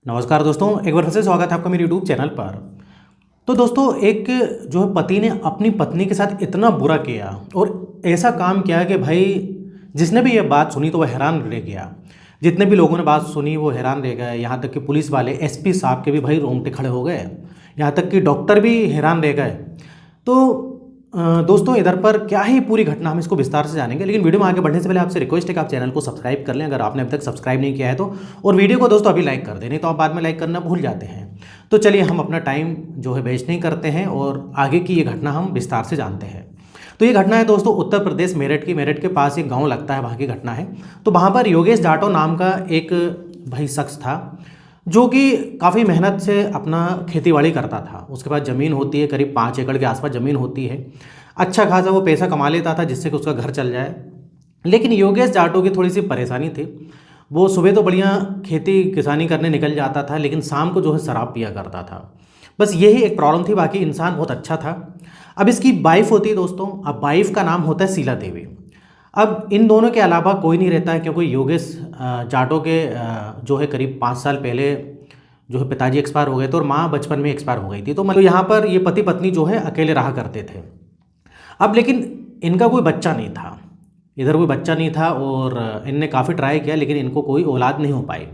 नमस्कार दोस्तों, एक बार फिर से स्वागत है आपका मेरे यूट्यूब चैनल पर। तो दोस्तों, एक जो है पति ने अपनी पत्नी के साथ इतना बुरा किया और ऐसा काम किया कि भाई जिसने भी ये बात सुनी तो वह हैरान रह गया। जितने भी लोगों ने बात सुनी वो हैरान रह गए। यहाँ तक कि पुलिस वाले एसपी साहब के भी भाई रोंगटे खड़े हो गए। यहाँ तक कि डॉक्टर भी हैरान रह गए। तो दोस्तों, इधर पर क्या ही पूरी घटना हम इसको विस्तार से जानेंगे, लेकिन वीडियो में आगे बढ़ने से पहले आपसे रिक्वेस्ट है कि आप चैनल को सब्सक्राइब कर लें अगर आपने अभी तक सब्सक्राइब नहीं किया है तो। और वीडियो को दोस्तों अभी लाइक कर दें, नहीं तो आप बाद में लाइक करना भूल जाते हैं। तो चलिए हम अपना टाइम जो है वेस्ट नहीं करते हैं और आगे की ये घटना हम विस्तार से जानते हैं। तो ये घटना है दोस्तों उत्तर प्रदेश मेरठ की। मेरठ के पास एक गाँव लगता है, वहाँ की घटना है। तो वहाँ पर योगेश जाटव नाम का एक भाई शख्स था जो कि काफ़ी मेहनत से अपना खेतीबाड़ी करता था। उसके पास ज़मीन होती है, करीब 5 एकड़ के आसपास ज़मीन होती है। अच्छा खासा वो पैसा कमा लेता था जिससे कि उसका घर चल जाए। लेकिन योगेश जाटव की थोड़ी सी परेशानी थी। वो सुबह तो बढ़िया खेती किसानी करने निकल जाता था, लेकिन शाम को जो है शराब पिया करता था। बस यही एक प्रॉब्लम थी, बाकी इंसान बहुत अच्छा था। अब इसकी वाइफ होती है दोस्तों, अब वाइफ का नाम होता है शीला देवी। अब इन दोनों के अलावा कोई नहीं रहता है, क्योंकि योगेश जाटव के जो है करीब 5 साल पहले जो है पिताजी एक्सपायर हो गए थे और माँ बचपन में एक्सपायर हो गई थी। तो मतलब यहाँ पर ये पति पत्नी जो है अकेले रहा करते थे। अब लेकिन इनका कोई बच्चा नहीं था, इधर कोई बच्चा नहीं था और इनने काफ़ी ट्राई किया लेकिन इनको कोई औलाद नहीं हो पाई।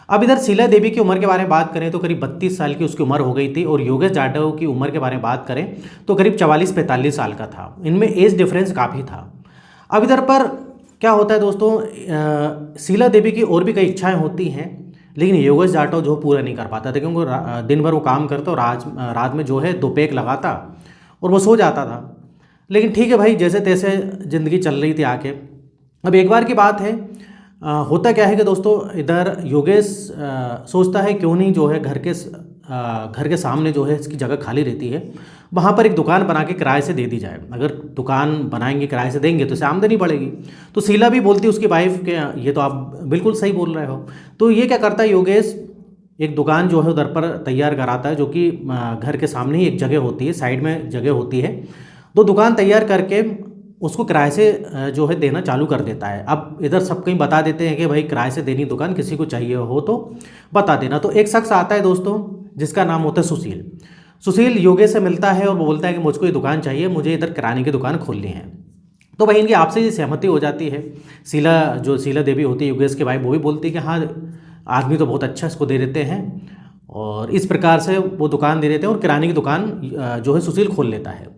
अब इधर शीला देवी की उम्र के बारे में बात करें तो करीब 32 साल की उसकी उम्र हो गई थी और योगेश जाटव की उम्र के बारे में बात करें तो करीब 44-45 साल का था। इनमें एज डिफरेंस काफ़ी था। अब इधर पर क्या होता है दोस्तों, शीला देवी की और भी कई इच्छाएं होती हैं, लेकिन योगेश जाटव जो पूरा नहीं कर पाता था, क्योंकि दिन भर वो काम करता और रात में जो है 2 पैक लगाता और वो सो जाता था। लेकिन ठीक है भाई, जैसे तैसे ज़िंदगी चल रही थी आके। अब एक बार की बात है, होता क्या है कि दोस्तों इधर योगेश सोचता है क्यों नहीं जो है घर के सामने जो है इसकी जगह खाली रहती है, वहाँ पर एक दुकान बना के किराए से दे दी जाए। अगर दुकान बनाएंगे किराए से देंगे तो इससे आमदनी बढ़ेगी। तो शीला भी बोलती है उसकी वाइफ के ये तो आप बिल्कुल सही बोल रहे हो। तो ये क्या करता है योगेश, एक दुकान जो है उधर पर तैयार कराता है, जो कि घर के सामने ही एक जगह होती है, साइड में जगह होती है। तो दुकान तैयार करके उसको किराए से जो है देना चालू कर देता है। अब इधर सब कहीं बता देते हैं कि भाई किराए से देनी दुकान, किसी को चाहिए हो तो बता देना। तो एक शख्स आता है दोस्तों जिसका नाम होता है सुशील। सुशील योगेश से मिलता है और वो बोलता है कि मुझको ये दुकान चाहिए, मुझे इधर किराने की दुकान खोलनी है। तो भाई इनकी आपसे ये सहमति हो जाती है। शीला देवी होती है योगेश के भाई, वो भी बोलती है कि हाँ आदमी तो बहुत अच्छा, इसको दे देते हैं। और इस प्रकार से वो दुकान दे देते हैं और किराने की दुकान जो है सुशील खोल लेता है।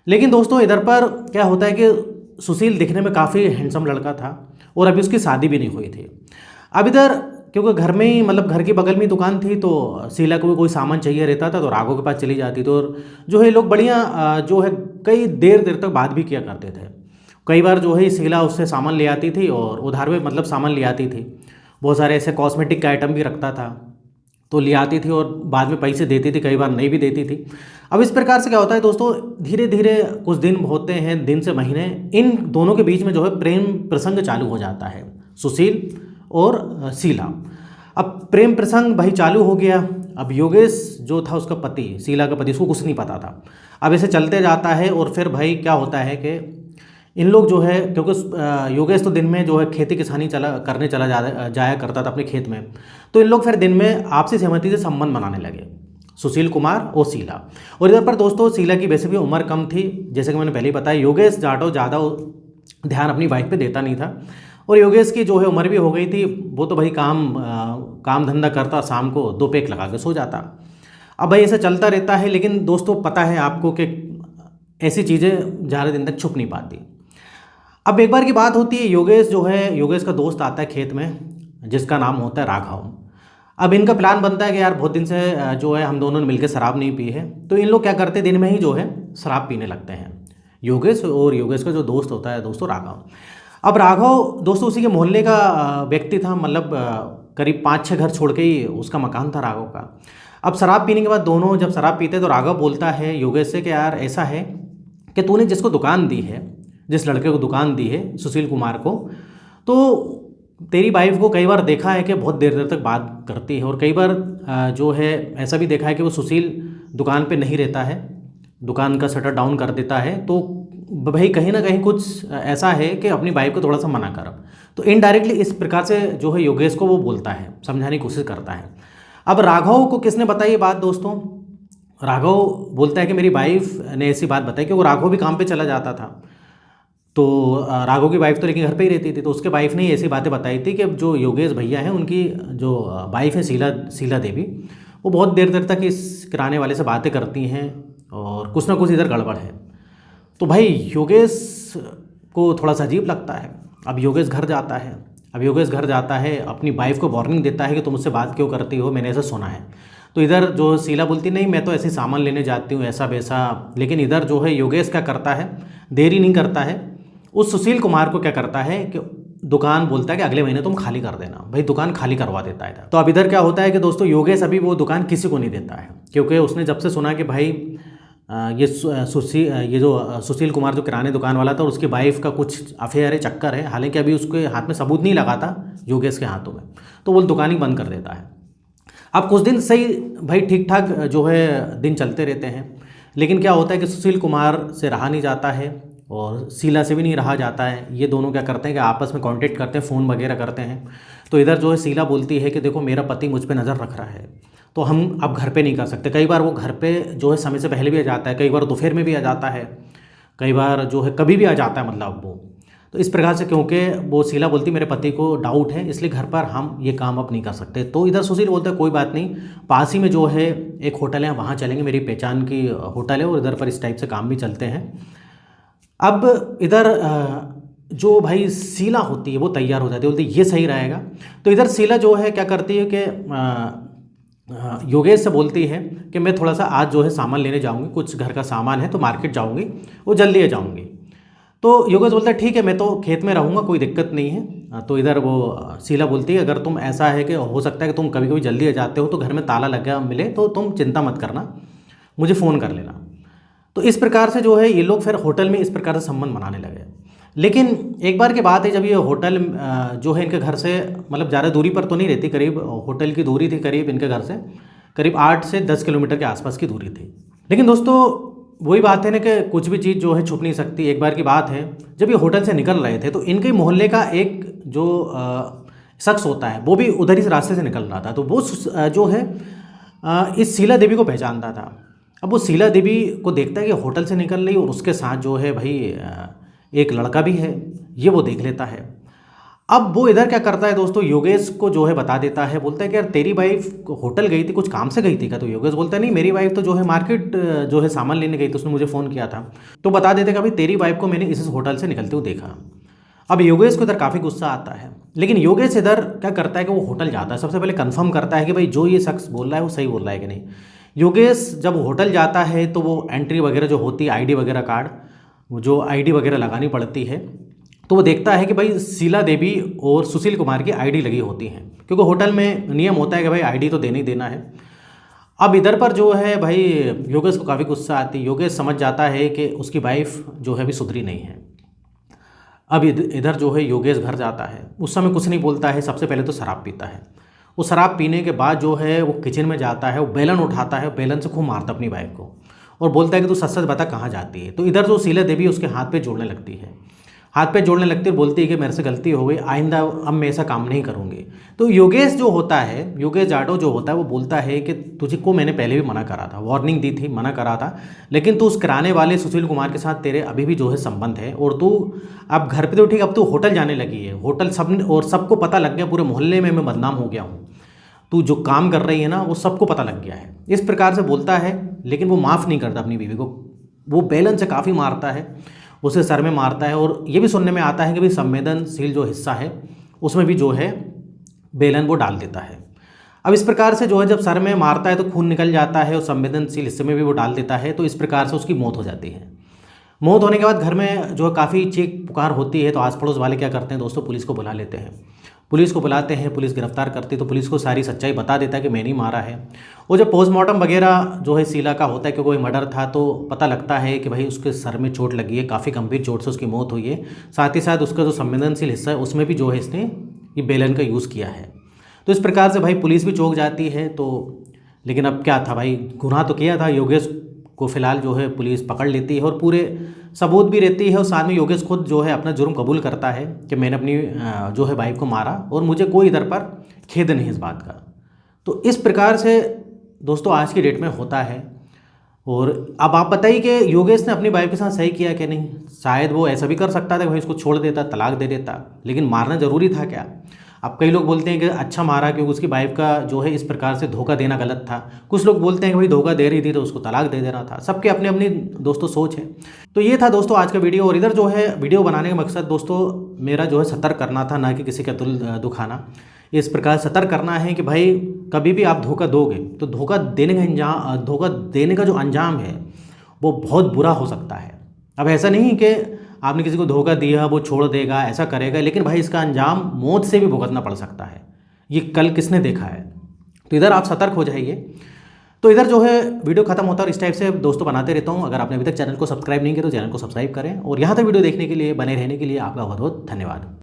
लेकिन दोस्तों इधर पर क्या होता है कि सुशील दिखने में काफ़ी हैंडसम लड़का था और अभी उसकी शादी भी नहीं हुई थी। अब इधर क्योंकि घर में ही मतलब घर के बगल में ही दुकान थी, तो शीला को भी कोई सामान चाहिए रहता था तो राघव के पास चली जाती थी। और जो है लोग बढ़िया जो है कई देर देर तक बात भी किया करते थे। कई बार जो है शीला उससे सामान ले आती थी और उधार में मतलब सामान ले आती थी। बहुत सारे ऐसे कॉस्मेटिक का आइटम भी रखता था, तो ले आती थी और बाद में पैसे देती थी, कई बार नहीं भी देती थी। अब इस प्रकार से क्या होता है दोस्तों, धीरे धीरे कुछ दिन होते हैं, दिन से महीने, इन दोनों के बीच में जो है प्रेम प्रसंग चालू हो जाता है, सुशील और शीला। अब प्रेम प्रसंग भाई चालू हो गया। अब योगेश जो था उसका पति, शीला का पति, उसको कुछ नहीं पता था। अब ऐसे चलते जाता है और फिर भाई क्या होता है कि इन लोग जो है, क्योंकि योगेश तो दिन में जो है खेती किसानी करने चला जाया करता था अपने खेत में, तो इन लोग फिर दिन में आपसी सहमति से संबंध बनाने लगे, सुशील कुमार और शीला। और इधर पर दोस्तों शीला की वैसे भी उम्र कम थी, जैसे कि मैंने पहले ही बताया। योगेश जाटव ज़्यादा ध्यान अपनी वाइफ पे देता नहीं था और योगेश की जो है उम्र भी हो गई थी। वो तो भाई काम धंधा करता, शाम को 2 पैक लगा के सो जाता। अब भाई ऐसा चलता रहता है, लेकिन दोस्तों पता है आपको कि ऐसी चीज़ें ज़्यादा दिन तक छुप नहीं पाती। अब एक बार की बात होती है, योगेश का दोस्त आता है खेत में, जिसका नाम होता है राघव। अब इनका प्लान बनता है कि यार बहुत दिन से जो है हम दोनों ने मिलकर शराब नहीं पी है, तो इन लोग क्या करते हैं दिन में ही जो है शराब पीने लगते हैं, योगेश और योगेश का जो दोस्त होता है दोस्तों राघव। अब राघव दोस्तों उसी के मोहल्ले का व्यक्ति था, मतलब करीब 5-6 घर छोड़ के ही उसका मकान था राघव का। अब शराब पीने के बाद दोनों जब शराब पीते तो राघव बोलता है योगेश से कि यार ऐसा है कि तूने जिसको दुकान दी है, जिस लड़के को दुकान दी है सुशील कुमार को, तो तेरी वाइफ को कई बार देखा है कि बहुत देर देर तक बात करती है और कई बार जो है ऐसा भी देखा है कि वो सुशील दुकान पे नहीं रहता है, दुकान का शटर डाउन कर देता है। तो भाई कहीं ना कहीं कुछ ऐसा है कि अपनी वाइफ को थोड़ा सा मना कर। तो इनडायरेक्टली इस प्रकार से जो है योगेश को वो बोलता है, समझाने की कोशिश करता है। अब राघव को किसने बताई ये बात दोस्तों? राघव बोलता है कि मेरी वाइफ ने ऐसी बात बताई, क्योंकि राघव भी काम पे चला जाता था। तो राघव की वाइफ तो लेकिन घर पे ही रहती थी, तो उसके वाइफ ने ही ऐसी बातें बताई थी कि जो योगेश भैया हैं उनकी जो वाइफ है शीला शीला देवी, वो बहुत देर देर तक इस किराने वाले से बातें करती हैं और कुछ ना कुछ इधर गड़बड़ है। तो भाई योगेश को थोड़ा सा अजीब लगता है। अब योगेश घर जाता है। अब योगेश घर जाता है, अपनी वाइफ को वार्निंग देता है कि तुम मुझसे बात क्यों करती हो, मैंने ऐसा सुना है। तो इधर जो शीला बोलती नहीं, मैं तो ऐसे सामान लेने जाती हूँ ऐसा वैसा। लेकिन इधर जो है योगेश क्या करता है, देरी नहीं करता है, उस सुशील कुमार को क्या करता है कि दुकान बोलता है कि अगले महीने तुम खाली कर देना। भाई दुकान खाली करवा देता है। तो अब इधर क्या होता है कि दोस्तों योगेश अभी वो दुकान किसी को नहीं देता है, क्योंकि उसने जब से सुना कि भाई ये जो सुशील कुमार जो किराने दुकान वाला था और उसकी वाइफ का कुछ अफेयर है, चक्कर है, हालांकि अभी उसके हाथ में सबूत नहीं लगा था योगेश के हाथों में, तो वो दुकान ही बंद कर देता है। अब कुछ दिन सही भाई ठीक ठाक जो है दिन चलते रहते हैं, लेकिन क्या होता है कि सुशील कुमार से रहा नहीं जाता है और शीला से भी नहीं रहा जाता है। ये दोनों क्या करते हैं कि आपस में कांटेक्ट करते हैं, फ़ोन वगैरह करते हैं। तो इधर जो है शीला बोलती है कि देखो मेरा पति मुझ पे नज़र रख रहा है, तो हम अब घर पे नहीं कर सकते। कई बार वो घर पे जो है समय से पहले भी आ जाता है, कई बार दोपहर में भी आ जाता है, कई बार जो है कभी भी आ जाता है, मतलब वो। तो इस प्रकार से क्योंकि वो शीला बोलती मेरे पति को डाउट है, इसलिए घर पर हम ये काम अब नहीं कर सकते। तो इधर सुशील बोलते हैं कोई बात नहीं, पास ही में जो है एक होटल है वहाँ चलेंगे, मेरी पहचान की होटल है और इधर पर इस टाइप से काम भी चलते हैं। अब इधर जो भाई शीला होती है वो तैयार हो जाती है, बोलती ये सही रहेगा। तो इधर शीला जो है क्या करती है कि योगेश से बोलती है कि मैं थोड़ा सा आज जो है सामान लेने जाऊंगी, कुछ घर का सामान है तो मार्केट जाऊंगी, वो जल्दी आ जाऊंगी। तो योगेश बोलता है ठीक है, मैं तो खेत में रहूँगा, कोई दिक्कत नहीं है। तो इधर वो शीला बोलती है अगर तुम ऐसा है कि हो सकता है कि तुम कभी कभी जल्दी आ जाते हो तो घर में ताला लगा मिले तो तुम चिंता मत करना, मुझे फ़ोन कर लेना। तो इस प्रकार से जो है ये लोग फिर होटल में इस प्रकार से संबंध बनाने लगे। लेकिन एक बार की बात है जब ये होटल जो है इनके घर से मतलब ज़्यादा दूरी पर तो नहीं रहती, करीब होटल की दूरी थी करीब इनके घर से करीब 8 से 10 किलोमीटर के आसपास की दूरी थी। लेकिन दोस्तों वही बात है ना कि कुछ भी चीज़ जो है छुप नहीं सकती। एक बार की बात है जब ये होटल से निकल रहे थे तो इनके मोहल्ले का एक जो शख्स होता है वो भी उधर ही रास्ते से निकल रहा था। तो वो जो है इस शीला देवी को पहचानता था। अब वो शीला देवी को देखता है कि होटल से निकल रही और उसके साथ जो है भाई एक लड़का भी है, ये वो देख लेता है। अब वो इधर क्या करता है दोस्तों, योगेश को जो है बता देता है, बोलता है कि यार तेरी वाइफ होटल गई थी, कुछ काम से गई थी क्या? तो योगेश बोलता है नहीं, मेरी वाइफ तो जो है मार्केट जो है सामान लेने गई थी, उसने मुझे फ़ोन किया था। तो बता देते कि भाई तेरी वाइफ को मैंने इस होटल से निकलते हुए देखा। अब योगेश को इधर काफ़ी गुस्सा आता है, लेकिन योगेश इधर क्या करता है कि वो होटल जाता है, सबसे पहले कंफर्म करता है कि भाई जो ये शख्स बोल रहा है वो सही बोल रहा है कि नहीं। योगेश जब होटल जाता है तो वो एंट्री वगैरह जो होती है, आईडी वगैरह कार्ड, वो जो आईडी वगैरह लगानी पड़ती है, तो वो देखता है कि भाई शीला देवी और सुशील कुमार की आईडी लगी होती हैं, क्योंकि होटल में नियम होता है कि भाई आईडी तो देना ही देना है। अब इधर पर जो है भाई योगेश को काफ़ी गुस्सा आती है। योगेश समझ जाता है कि उसकी वाइफ जो है अभी सुधरी नहीं है। अब इधर जो है योगेश घर जाता है, उस समय कुछ नहीं बोलता है, सबसे पहले तो शराब पीता है। वो शराब पीने के बाद जो है वो किचन में जाता है, वो बेलन उठाता है, बेलन से खूब मारता अपनी वाइफ को और बोलता है कि तू सच सच बता कहाँ जाती है। तो इधर जो शीला देवी उसके हाथ पे जोड़ने लगती है, हाथ पे जोड़ने लगती है, बोलती है कि मेरे से गलती हो गई, आइंदा अब मैं ऐसा काम नहीं करूँगी। तो योगेश जो होता है, योगेश जाटव जो होता है, वो बोलता है कि तुझे को मैंने पहले भी मना करा था, वार्निंग दी थी, मना करा था, लेकिन तू उस किराने वाले सुशील कुमार के साथ तेरे अभी भी जो है संबंध है और तू अब घर पे तो ठीक, अब तू होटल जाने लगी है, होटल सब और सबको पता लग गया, पूरे मोहल्ले में मैं बदनाम हो गया हूँ, तू जो काम कर रही है ना वो सबको पता लग गया है। इस प्रकार से बोलता है, लेकिन वो माफ़ नहीं करता अपनी बीवी को, वो बेलन से काफ़ी मारता है, उसे सर में मारता है। और ये भी सुनने में आता है कि भाई संवेदनशील जो हिस्सा है उसमें भी जो है बेलन वो डाल देता है। अब इस प्रकार से जो है जब सर में मारता है तो खून निकल जाता है और संवेदनशील हिस्से में भी वो डाल देता है, तो इस प्रकार से उसकी मौत हो जाती है। मौत होने के बाद घर में जो है काफ़ी चीख पुकार होती है, तो आस पड़ोस वाले क्या करते हैं दोस्तों, पुलिस को बुला लेते हैं। पुलिस को बुलाते हैं, पुलिस गिरफ्तार करती है, तो पुलिस को सारी सच्चाई बता देता है कि मैंने ही मारा है। और जब पोस्टमार्टम वगैरह जो है शीला का होता है कि कोई मर्डर था, तो पता लगता है कि भाई उसके सर में चोट लगी है, काफ़ी गंभीर चोट से उसकी मौत हुई है। साथ ही साथ उसका जो संवेदनशील हिस्सा है उसमें भी जो है इसने ये बेलन का यूज़ किया है। तो इस प्रकार से भाई पुलिस भी चौंक जाती है। तो लेकिन अब क्या था भाई, गुनाह तो किया था, योगेश को फिलहाल जो है पुलिस पकड़ लेती है और पूरे सबूत भी रहती है। और साथ में योगेश खुद जो है अपना जुर्म कबूल करता है कि मैंने अपनी जो है वाइफ को मारा और मुझे कोई इधर पर खेद नहीं इस बात का। तो इस प्रकार से दोस्तों आज की डेट में होता है। और अब आप बताइए कि योगेश ने अपनी वाइफ के साथ सही किया कि नहीं। शायद वो ऐसा भी कर सकता था कि भाई उसको छोड़ देता, तलाक दे देता, लेकिन मारना ज़रूरी था क्या। अब कई लोग बोलते हैं कि अच्छा मारा क्योंकि उसकी वाइफ का जो है इस प्रकार से धोखा देना गलत था। कुछ लोग बोलते हैं कि भाई धोखा दे रही थी तो उसको तलाक दे देना था। सबके अपनी अपनी दोस्तों सोच है। तो ये था दोस्तों आज का वीडियो। और इधर जो है वीडियो बनाने का मकसद दोस्तों मेरा जो है सतर्क करना था, ना कि किसी का दिल दुखाना। इस प्रकार सतर्क करना है कि भाई कभी भी आप धोखा दोगे तो धोखा देने का जो अंजाम है वो बहुत बुरा हो सकता है। अब ऐसा नहीं कि आपने किसी को धोखा दिया वो छोड़ देगा, ऐसा करेगा, लेकिन भाई इसका अंजाम मौत से भी भुगतना पड़ सकता है। ये कल किसने देखा है। तो इधर आप सतर्क हो जाइए। तो इधर जो है वीडियो खत्म होता है और इस टाइप से दोस्तों बनाते रहता हूँ। अगर आपने अभी तक चैनल को सब्सक्राइब नहीं किया तो चैनल को सब्सक्राइब करें और यहाँ तक वीडियो देखने के लिए, बने रहने के लिए आपका बहुत बहुत धन्यवाद।